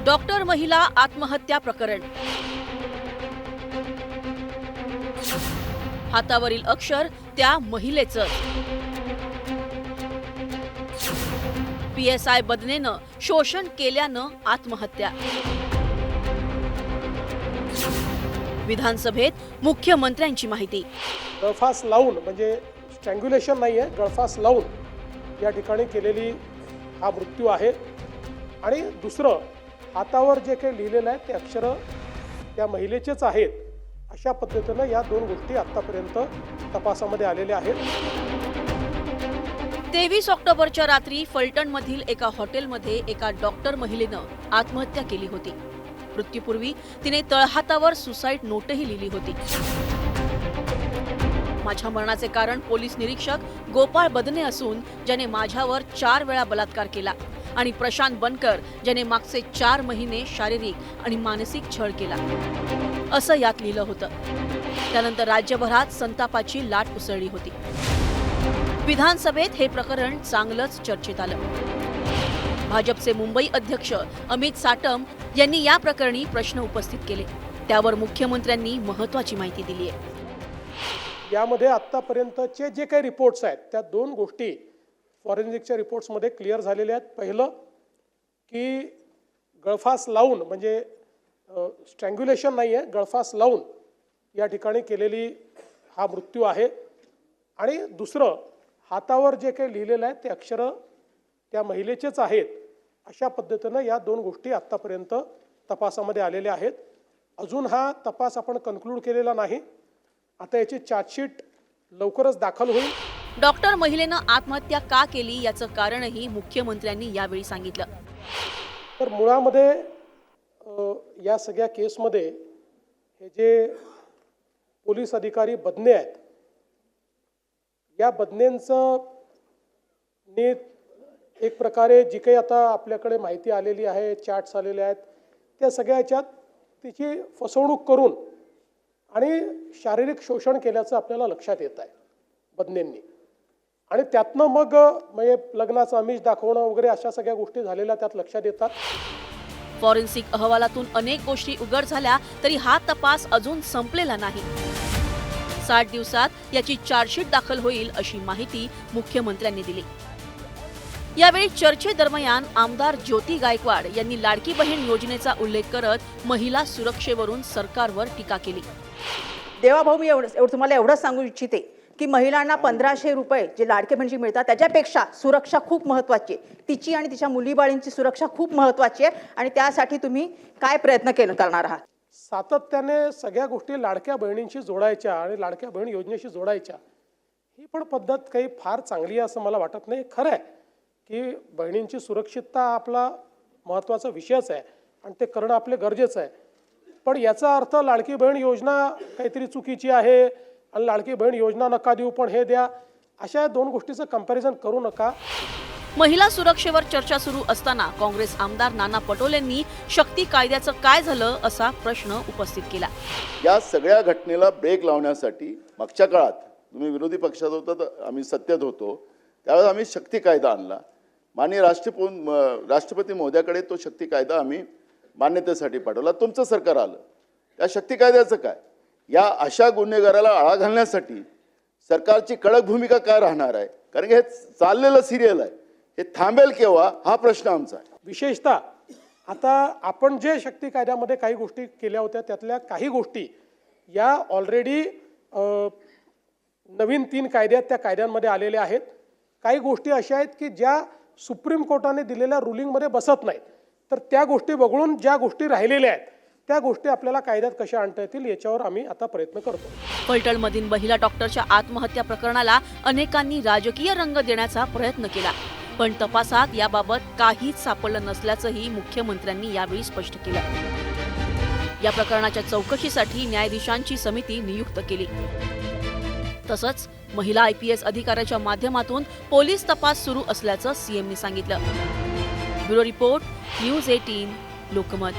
Doctor महिला आत्महत्या प्रकरण। हातावरील अक्षर त्या महिलेचं। PSI बदनेनं शोषण केल्यानं आत्महत्या। विधानसभेत मुख्यमंत्र्यांची माहिती। गळफास लावून म्हणजे स्ट्रँग्युलेशन नाही आहे, गळफास लावून या ठिकाणी केलेली हा मृत्यू आहे। आणि दुसरं, हातावर जे काही लिहिलेलं आहे ते अक्षरं त्या महिलेचेच आहेत अशा पद्धतीनं या दोन गोष्टी आतापर्यंत तपासामध्ये आलेल्या आहेत। 23 ऑक्टोबरच्या रात्री फलटणमधील एका हॉटेलमध्ये एका डॉक्टर महिलेनं आत्महत्या केली होती। मृत्यूपूर्वी तिने तळहातावर सुसाईड नोटही लिहिली होती। माझ्या मरणाचे कारण पोलीस निरीक्षक गोपाळ बदने असून ज्याने माझ्यावर 4 वेळा बलात्कार केला आणि प्रशांत बनकर ज्याने मागचे 4 महिने शारीरिक आणि मानसिक छळ केला असं यात लिहिलं होतं। त्यानंतर राज्यभरात संतापाची लाट उसळली होती। विधानसभेत हे प्रकरण चांगलंच चर्चेत आलं। भाजपचे मुंबई अध्यक्ष अमित साटम यांनी या प्रकरणी प्रश्न उपस्थित केले। त्यावर मुख्यमंत्र्यांनी महत्त्वाची माहिती दिली आहे। यामध्ये आतापर्यंतचे जे काही रिपोर्ट्स आहेत त्या दोन गोष्टी फॉरेन्सिकच्या रिपोर्ट्समध्ये क्लिअर झालेल्या आहेत। पहिलं की गळफास लावून म्हणजे स्ट्रँग्युलेशन नाही आहे, गळफास लावून या ठिकाणी केलेली हा मृत्यू आहे। आणि दुसरं, हातावर जे काही लिहिलेलं आहे ते अक्षरं त्या महिलेचेच आहेत अशा पद्धतीनं या दोन गोष्टी आतापर्यंत तपासामध्ये आलेल्या आहेत। अजून हा तपास आपण कन्क्लूड केलेला नाही। आता याची चार्जशीट लवकरच दाखल होईल। डॉक्टर महिलेनं आत्महत्या का केली याचं कारणही मुख्यमंत्र्यांनी यावेळी सांगितलं। तर मुळामध्ये या सगळ्या केसमध्ये हे जे पोलीस अधिकारी बदने आहेत, या बदनेंचं एक प्रकारे जी काही आता आपल्याकडे माहिती आलेली आहे, चॅट्स आलेले आहेत, त्या सगळ्या ह्याच्यात तिची फसवणूक करून आणि शारीरिक शोषण केल्याचं आपल्याला लक्षात येत आहे बदनेंनी। आणि त्यातनं मग म्हणजे लग्नाचं आमिष दाखवणं वगैरे अशा सगळ्या गोष्टी झालेल्या त्यात लक्षात येतात। फॉरेन्सिक अहवालातून अनेक गोष्टी उघड झाल्या तरी हा तपास अजून संपलेला नाही। 60 दिवसात याची चार्जशीट दाखल होईल अशी माहिती मुख्यमंत्र्यांनी दिली। यावेळी चर्चेदरम्यान आमदार ज्योती गायकवाड यांनी लाडकी बहीण योजनेचा उल्लेख करत महिला सुरक्षेवरून सरकारवर टीका केली। देवाभाऊ, मी तुम्हाला एवढंच सांगू इच्छिते की महिलांना 1500 रुपये जे लाडके बहिणीचे मिळतात त्याच्यापेक्षा सुरक्षा खूप महत्त्वाची आहे। तिची आणि तिच्या मुलीबाळींची सुरक्षा खूप महत्त्वाची आहे आणि त्यासाठी तुम्ही काय प्रयत्न करणार आहात? सातत्याने सगळ्या गोष्टी लाडक्या बहिणींशी जोडायच्या आणि लाडक्या बहीण योजनेशी जोडायच्या, ही पण पद्धत काही फार चांगली आहे असं मला वाटत नाही। खरं आहे की बहिणींची सुरक्षितता आपला महत्त्वाचा विषयच आहे आणि ते करणं आपले गरजेचं आहे। पण याचा अर्थ लाडकी बहीण योजना काहीतरी चुकीची आहे आणि लाडकी बहीण योजना नका देऊ पण हे द्या, अशा दोन गोष्टीचं कंपॅरिझन करू नका। महिला सुरक्षेवर चर्चा सुरू असताना काँग्रेस आमदार नाना पटोलेंनी शक्ती कायद्याचं काय झालं असा प्रश्न उपस्थित केला। या सगळ्या घटनेला ब्रेक लावण्यासाठी मागच्या काळात तुम्ही विरोधी पक्षात होता तर आम्ही सत्तेत होतो, त्यावेळेस आम्ही शक्ती कायदा आणला। माननीय राष्ट्रपती महोदयाकडे तो शक्ती कायदा आम्ही मान्यतेसाठी पाठवला। तुमचं सरकार आलं, त्या शक्ती कायद्याचं काय? या अशा गुन्हेगाराला आळा घालण्यासाठी सरकारची कडक भूमिका काय राहणार आहे? कारण की हे चाललेलं सिरियल आहे, हे थांबेल केव्हा हा प्रश्न आमचा आहे। विशेषतः आता आपण जे शक्ती कायद्यामध्ये काही गोष्टी केल्या होत्या त्यातल्या काही गोष्टी या ऑलरेडी नवीन 3 कायद्यात त्या कायद्यांमध्ये आलेल्या आहेत। काही गोष्टी अशा आहेत की ज्या सुप्रीम कोर्टाने दिलेल्या रुलिंगमध्ये बसत नाहीत, तर त्या गोष्टी वगळून ज्या गोष्टी राहिलेल्या आहेत त्या गोष्टी आपल्याला कायद्यात कशा आणता येतील याच्यावर आम्ही आता प्रयत्न करतो। फलटणमधील महिला डॉक्टरच्या आत्महत्या प्रकरणाला अनेकांनी राजकीय रंग देण्याचा प्रयत्न केला, पण तपासात याबाबत काहीच सापडलं नसल्याचंही मुख्यमंत्र्यांनी यावेळी स्पष्ट केलं। या प्रकरणाच्या चौकशीसाठी न्यायाधीशांची समिती नियुक्त केली। तसंच महिला IPS अधिकाऱ्याच्या माध्यमातून पोलीस तपास सुरू असल्याचं CMनी सांगितलं। Bureau report, news 18 Lokmat.